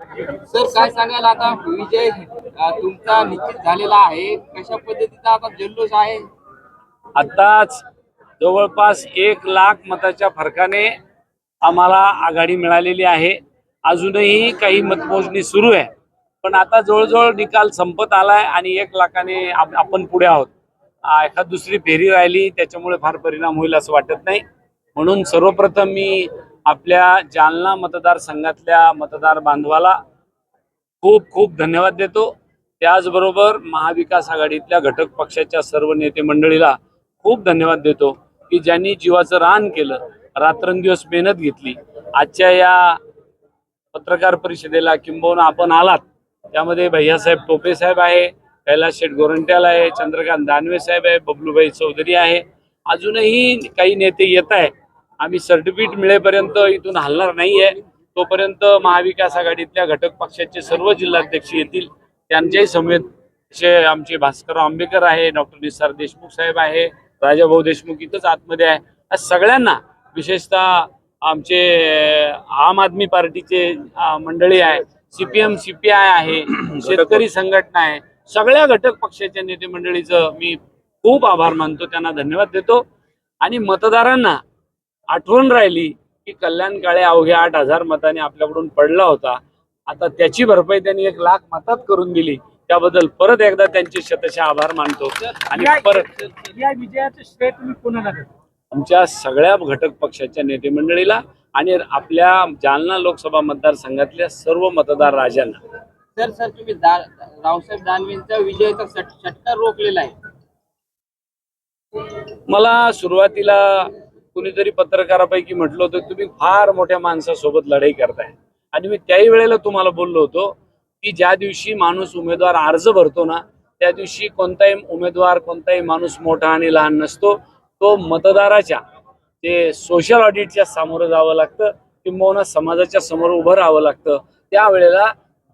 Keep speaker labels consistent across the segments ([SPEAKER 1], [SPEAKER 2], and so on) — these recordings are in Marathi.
[SPEAKER 1] सर काय सांगाल आता विजय तुमचा निश्चित झालेला आहे, कशा पद्धतीचा आता जल्लोष आहे?
[SPEAKER 2] आताच जवळपास 1,00,000 मताच्या फरकाने आम्हाला आघाडी मिळालेली आहे। अजूनही काही मतमोजणी सुरू आहे, पण आता जवळजवळ निकाल संपत आलाय आणि 1,00,000ने आपण पुढे आहोत। एखाद दुसरी फेरी राहिली त्याच्यामुळे फार परिणाम होईल असं वाटत नाही। म्हणून सर्वप्रथम मी आपल्या जालना मतदारसंघातल्या मतदार बांधवाला खूप खूप धन्यवाद देतो। त्याचबरोबर महाविकास आघाडीतल्या घटक पक्षाच्या सर्व नेते मंडळीला खूप धन्यवाद देतो की ज्यांनी जीवाचं रान केलं, रात्रंदिवस मेहनत घेतली। आजच्या या पत्रकार परिषदेला किंबहुना आपण आलात त्यामध्ये भैयासाहेब टोपे साहेब आहे, कैलास शेठ गोरंट्याल आहे, चंद्रकांत दानवे साहेब आहे, बबलूभाई चौधरी आहे, अजूनही काही नेते येत आहे। आम्ही सर्टिफिकेट मिळेपर्यंत इथून हलणार नाहीये। तोपर्यंत महाविकास आघाडीतल्या घटक पक्षाचे सर्व जिल्हाध्यक्ष येतील, त्यांच्याही समेत आमचे भास्कर आंबेकर आहे, डॉक्टर निसार देशमुख साहेब आहे, राजाभाऊ देशमुख इथंच आतमध्ये आहे। या सगळ्यांना विशेषतः आमचे आम आदमी पार्टीचे मंडळी आहे, CPM CPI आहे, शेतकरी संघटना आहे, सगळ्या घटक पक्षाच्या नेते मंडळीचं मी खूप आभार मानतो, त्यांना धन्यवाद देतो। आणि मतदारांना आठवण राहिली की कल्याण काळे अवघ्या 8,000 मतांनी आपल्याकडून पडला होता, आता त्याची भरपाई त्यांनी 1,00,000 मतात करून दिली, त्याबद्दल परत एकदा त्यांचे शतशः आभार मानतो। आणि परत
[SPEAKER 3] या विजयाचं श्रेय तुम्ही कोणाला देता?
[SPEAKER 2] आमच्या सगळ्या घटक पक्षाच्या नेते मंडळीला आणि आपल्या जालना लोकसभा मतदारसंघातल्या सर्व मतदार राजांना।
[SPEAKER 1] सर तुम्ही रावसाहेब दानवेंचा विजयाचा षटकार रोखलेला आहे।
[SPEAKER 2] मला सुरुवातीला कुणीतरी पत्रकारापैकी म्हटलं होतं तुम्ही फार मोठ्या माणसासोबत लढाई करताय, आणि मी त्याही वेळेला तुम्हाला बोललो होतो की ज्या दिवशी माणूस उमेदवार अर्ज भरतो ना त्या दिवशी कोणताही उमेदवार कोणताही माणूस मोठा आणि लहान नसतो, तो मतदाराच्या ते सोशल ऑडिटच्या सामोरं जावं लागतं किंवा समाजाच्या समोर उभं राहावं लागतं। त्यावेळेला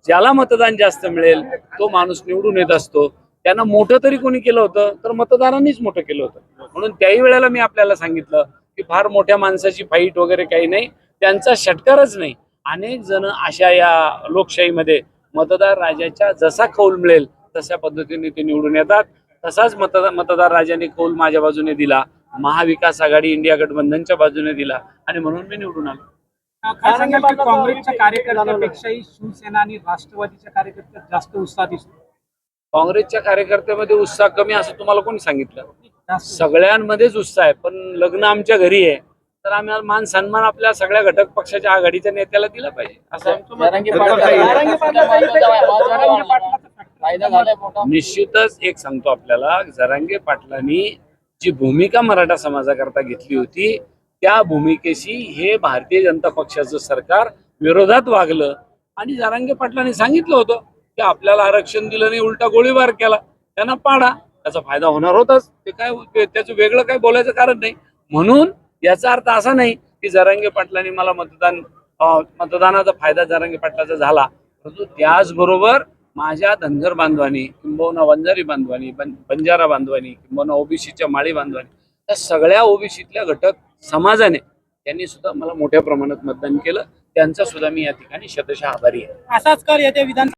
[SPEAKER 2] ज्याला मतदान जास्त मिळेल तो माणूस निवडून येत असतो। त्यांना मोठं तरी कोणी केलं होतं तर मतदारांनीच मोठं केलं होतं। म्हणून त्याही वेळेला मी आपल्याला सांगितलं की फार मोठ्या माणसाची फाईट वगैरे काही नाही, त्यांचा षटकारच नाही, अनेक जण अशा या लोकशाहीमध्ये मतदार राजाच्या जसा कौल मिळेल तशा पद्धतीने ते निवडून येतात। तसाच मतदार राजाने कौल माझ्या बाजूने दिला, महाविकास आघाडी इंडिया गठबंधनच्या बाजूने दिला, आणि म्हणून मी निवडून आलो।
[SPEAKER 3] काय सांगाल की काँग्रेसच्या कार्यकर्त्यांपेक्षाही शिवसेना आणि राष्ट्रवादीच्या कार्यकर्त्यात जास्त उत्साह दिसतो?
[SPEAKER 2] काँग्रेसच्या कार्यकर्त्यामध्ये उत्साह कमी असं तुम्हाला कोणी सांगितलं? सगळ्यांमध्येच उत्साह आहे, पण लग्न आमच्या घरी आहे तर आम्ही मान सन्मान आपल्या सगळ्या घटक पक्षाच्या आघाडीच्या नेत्याला दिला पाहिजे असं निश्चितच एक सांगतो आपल्याला, जरांगे पाटलांनी जी भूमिका मराठा समाजाकरता घेतली होती त्या भूमिकेशी हे भारतीय जनता पक्षाचं सरकार विरोधात वागलं, आणि जरांगे पाटलांनी सांगितलं होतं की आपल्याला आरक्षण दिलं नाही, उलटा गोळीबार केला, त्यांना पाडा, त्याचा फायदा होणार होताच, ते काय त्याचं वेगळं काय बोलायचं कारण नाही। म्हणून याचा अर्थ असा नाही की जरांगे पाटलांनी मला मतदानाचा फायदा जरांगे पाटलाचा झाला, परंतु त्याचबरोबर माझ्या धनगर बांधवांनी किंबहुना वंजारी बांधवांनी बंजारा बांधवांनी किंबहुना ओबीसीच्या माळी बांधवांनी त्या सगळ्या ओबीसीतल्या घटक समाजाने त्यांनी सुद्धा मला मोठ्या प्रमाणात मतदान केलं, त्यांचा सुद्धा मी या ठिकाणी शतशः आभारी आहे।
[SPEAKER 3] असाच कर येत्या विधान